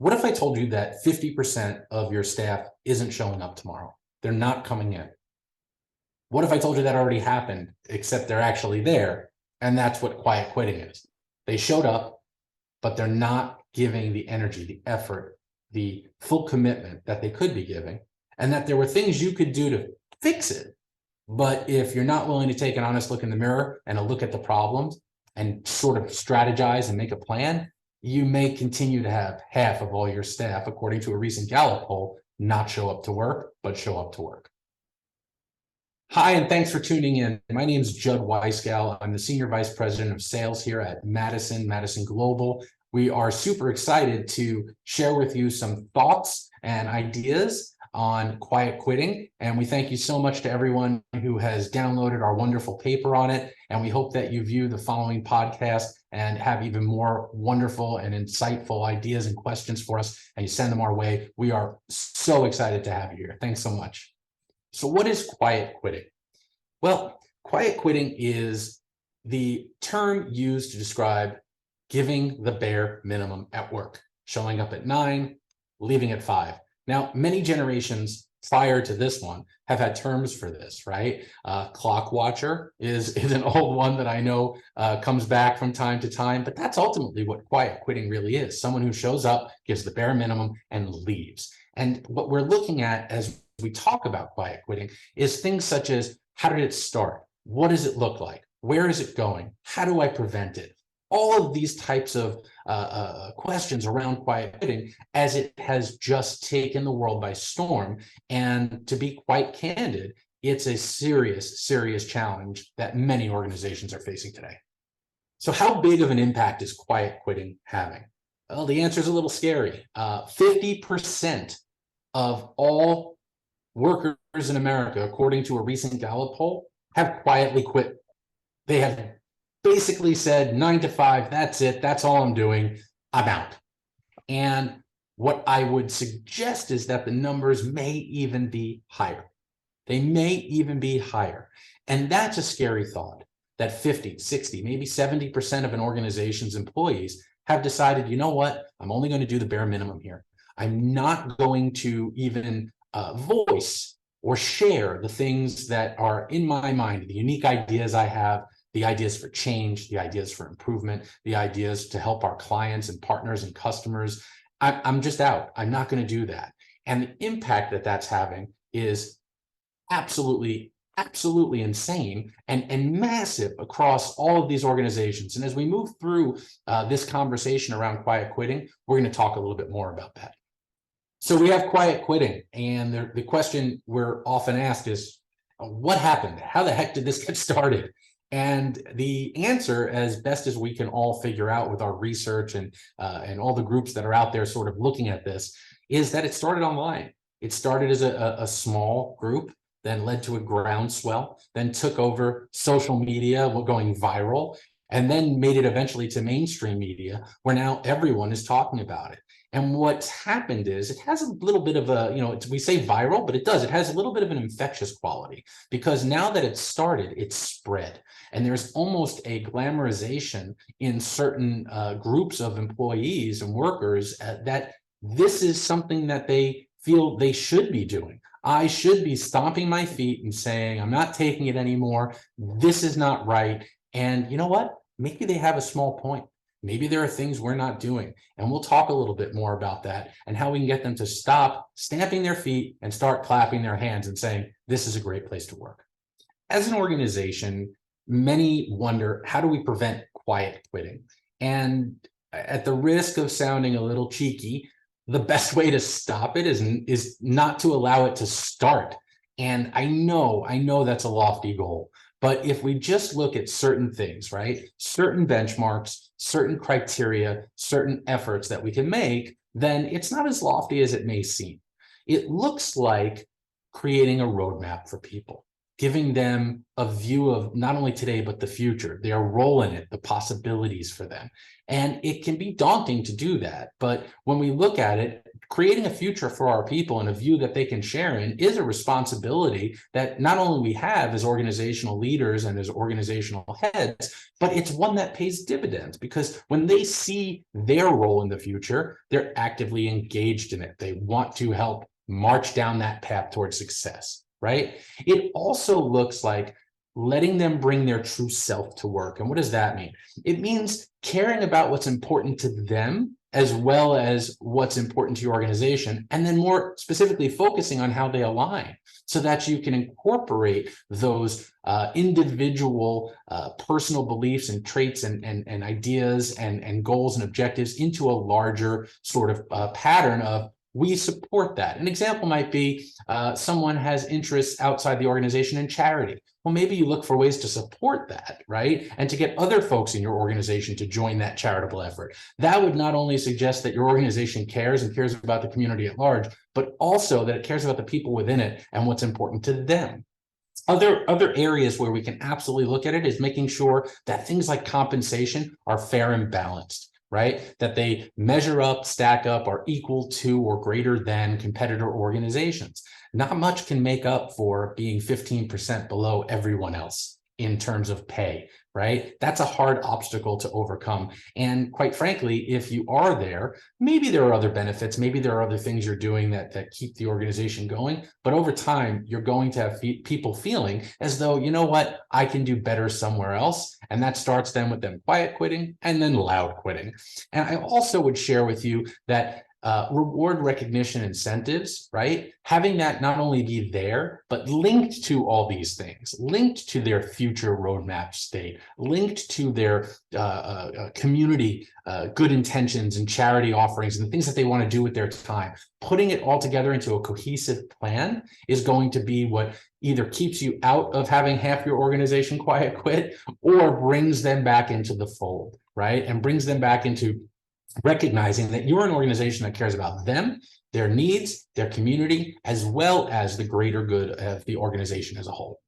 What if I told you that 50% of your staff isn't showing up tomorrow? They're not coming in. What if I told you that already happened, except they're actually there? And that's what quiet quitting is. They showed up, but they're not giving the energy, the effort, the full commitment that they could be giving, and that there were things you could do to fix it. But if you're not willing to take an honest look in the mirror and a look at the problems and sort of strategize and make a plan, you may continue to have half of all your staff, according to a recent Gallup poll, not show up to work, but show up to work. Hi, and thanks for tuning in. My name is Judd. I'm the Senior Vice President of Sales here at Madison Global. We are super excited to share with you some thoughts and ideas on quiet quitting. And we thank you so much to everyone who has downloaded our wonderful paper on it. And we hope that you view the following podcast and have even more wonderful and insightful ideas and questions for us, and you send them our way. We are so excited to have you here. Thanks so much. So what is quiet quitting? Well, quiet quitting is the term used to describe giving the bare minimum at work, showing up at 9, leaving at 5. Now, many generations prior to this one have had terms for this, right? Clock watcher is an old one that I know comes back from time to time, but that's ultimately what quiet quitting really is. Someone who shows up, gives the bare minimum, and leaves. And what we're looking at as we talk about quiet quitting is things such as, how did it start? What does it look like? Where is it going? How do I prevent it? All of these types of questions around quiet quitting, as it has just taken the world by storm. And to be quite candid, it's a serious challenge that many organizations are facing today. So how big of an impact is quiet quitting having? Well, the answer is a little scary. 50% of all workers in America, according to a recent Gallup poll, have quietly quit. They have basically said 9 to 5, that's it, that's all I'm doing, I'm out. And what I would suggest is that the numbers may even be higher. They may even be higher. And that's a scary thought, that 50, 60, maybe 70% of an organization's employees have decided, you know what, I'm only going to do the bare minimum here. I'm not going to even voice or share the things that are in my mind, the unique ideas I have, the ideas for change, the ideas for improvement, the ideas to help our clients and partners and customers. I'm just out. I'm not going to do that. And the impact that that's having is absolutely insane and massive across all of these organizations. And as we move through this conversation around quiet quitting, we're going to talk a little bit more about that. So we have quiet quitting, and the question we're often asked is, what happened? How the heck did this get started? And the answer, as best as we can all figure out with our research and all the groups that are out there sort of looking at this, is that it started online. It started as a small group, then led to a groundswell, then took over social media, going viral, and then made it eventually to mainstream media, where now everyone is talking about it. And what's happened is it has a little bit of a, we say viral, but it has a little bit of an infectious quality, because now that it's started, it's spread. And there's almost a glamorization in certain groups of employees and workers that this is something that they feel they should be doing. I should be stomping my feet and saying, I'm not taking it anymore. This is not right. And you know what? Maybe they have a small point. Maybe there are things we're not doing, and we'll talk a little bit more about that and how we can get them to stop stamping their feet and start clapping their hands and saying, this is a great place to work. As an organization, many wonder, how do we prevent quiet quitting? And at the risk of sounding a little cheeky, the best way to stop it is not to allow it to start. And I know that's a lofty goal. But if we just look at certain things, right, certain benchmarks, certain criteria, certain efforts that we can make, then it's not as lofty as it may seem. It looks like creating a roadmap for people, giving them a view of not only today, but the future, their role in it, the possibilities for them. And it can be daunting to do that. But when we look at it, creating a future for our people and a view that they can share in is a responsibility that not only we have as organizational leaders and as organizational heads, but it's one that pays dividends, because when they see their role in the future, they're actively engaged in it. They want to help march down that path towards success, right? It also looks like letting them bring their true self to work. And what does that mean? It means caring about what's important to them as well as what's important to your organization, and then more specifically focusing on how they align so that you can incorporate those individual personal beliefs and traits and ideas and goals and objectives into a larger sort of pattern of we support that. An example might be someone has interests outside the organization in charity. Well, maybe you look for ways to support that, right? And to get other folks in your organization to join that charitable effort. That would not only suggest that your organization cares and cares about the community at large, but also that it cares about the people within it and what's important to them. Other areas where we can absolutely look at it is making sure that things like compensation are fair and balanced, right? That they measure up, stack up, are equal to or greater than competitor organizations. Not much can make up for being 15% below everyone else in terms of pay, right? That's a hard obstacle to overcome. And quite frankly, if you are there, maybe there are other benefits, maybe there are other things you're doing that keep the organization going, but over time, you're going to have people feeling as though, you know what, I can do better somewhere else. And that starts then with them quiet quitting and then loud quitting. And I also would share with you that reward recognition incentives, right? Having that not only be there, but linked to all these things, linked to their future roadmap state, linked to their community good intentions and charity offerings and the things that they want to do with their time. Putting it all together into a cohesive plan is going to be what either keeps you out of having half your organization quiet quit or brings them back into the fold, right? And brings them back into recognizing that you're an organization that cares about them, their needs, their community, as well as the greater good of the organization as a whole.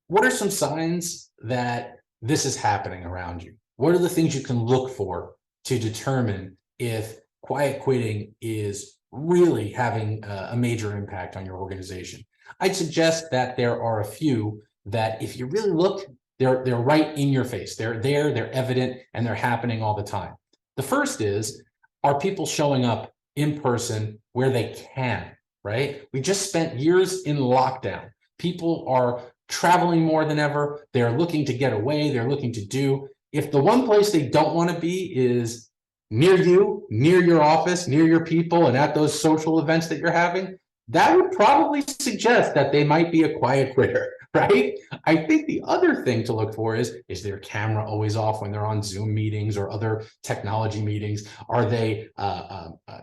What are some signs that this is happening around you? What are the things you can look for to determine if quiet quitting is really having a major impact on your organization? I'd suggest that there are a few that if you really look, they're right in your face. They're there, they're evident, and they're happening all the time. The first is, are people showing up in person where they can, right? We just spent years in lockdown. People are traveling more than ever. They're looking to get away. They're looking to do. If the one place they don't want to be is near you, near your office, near your people, and at those social events that you're having, that would probably suggest that they might be a quiet quitter, right? I think the other thing to look for is their camera always off when they're on Zoom meetings or other technology meetings? Are they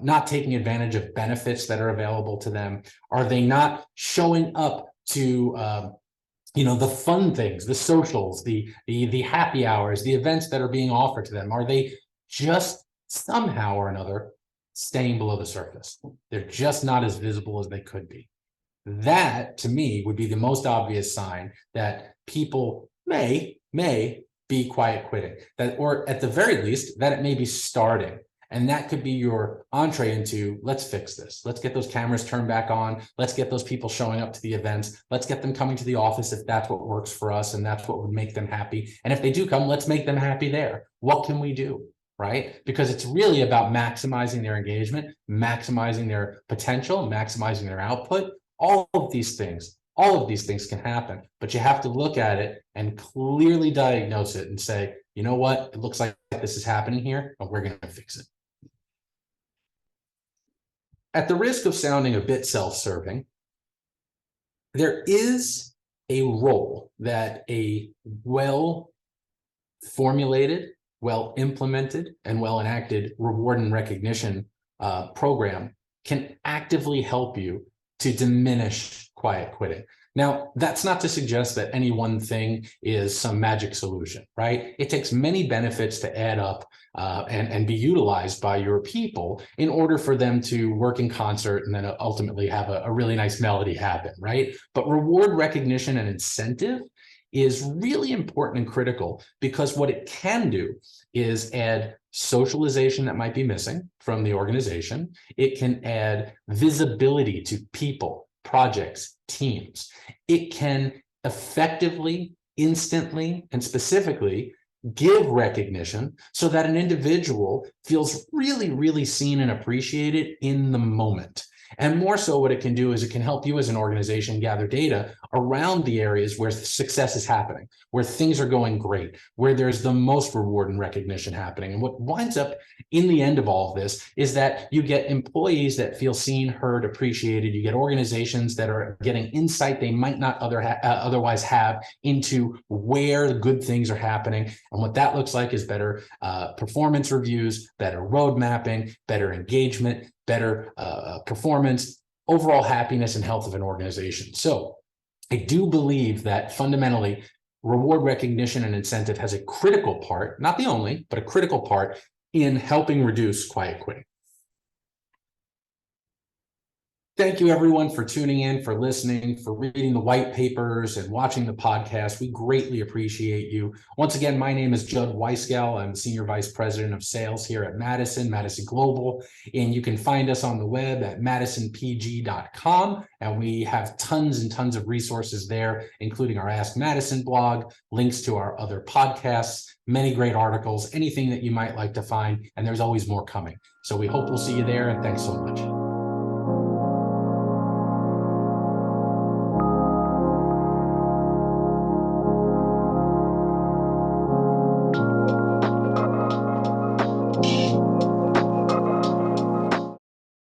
not taking advantage of benefits that are available to them? Are they not showing up to the fun things, the socials, the happy hours, the events that are being offered to them? Are they just somehow or another staying below the surface? They're just not as visible as they could be. That, to me, would be the most obvious sign that people may be quiet quitting, that, or at the very least, that it may be starting. And that could be your entree into, let's fix this. Let's get those cameras turned back on. Let's get those people showing up to the events. Let's get them coming to the office if that's what works for us and that's what would make them happy. And if they do come, let's make them happy there. What can we do? Right? Because it's really about maximizing their engagement, maximizing their potential, maximizing their output. All of these things can happen, but you have to look at it and clearly diagnose it and say, you know what, it looks like this is happening here, and we're going to fix it. At the risk of sounding a bit self-serving, there is a role that a well-formulated, well-implemented, and well-enacted reward and recognition program can actively help you to diminish quiet quitting. Now, that's not to suggest that any one thing is some magic solution, right? It takes many benefits to add up and be utilized by your people in order for them to work in concert and then ultimately have a really nice melody happen, right? But reward recognition and incentive is really important and critical, because what it can do is add socialization that might be missing from the organization. It can add visibility to people, projects, teams. It can effectively, instantly, and specifically give recognition so that an individual feels really, really seen and appreciated in the moment. And more so, what it can do is it can help you as an organization gather data around the areas where success is happening, where things are going great, where there's the most reward and recognition happening. And what winds up in the end of all of this is that you get employees that feel seen, heard, appreciated. You get organizations that are getting insight they might not otherwise have into where good things are happening. And what that looks like is better performance reviews, better road mapping, better engagement, better performance, overall happiness and health of an organization. So I do believe that fundamentally reward recognition and incentive has a critical part, not the only, but a critical part in helping reduce quiet quitting. Thank you, everyone, for tuning in, for listening, for reading the white papers and watching the podcast. We greatly appreciate you. Once again, my name is Judd Weisgall. I'm Senior Vice President of Sales here at Madison Global. And you can find us on the web at madisonpg.com. And we have tons and tons of resources there, including our Ask Madison blog, links to our other podcasts, many great articles, anything that you might like to find. And there's always more coming. So we hope we'll see you there. And thanks so much.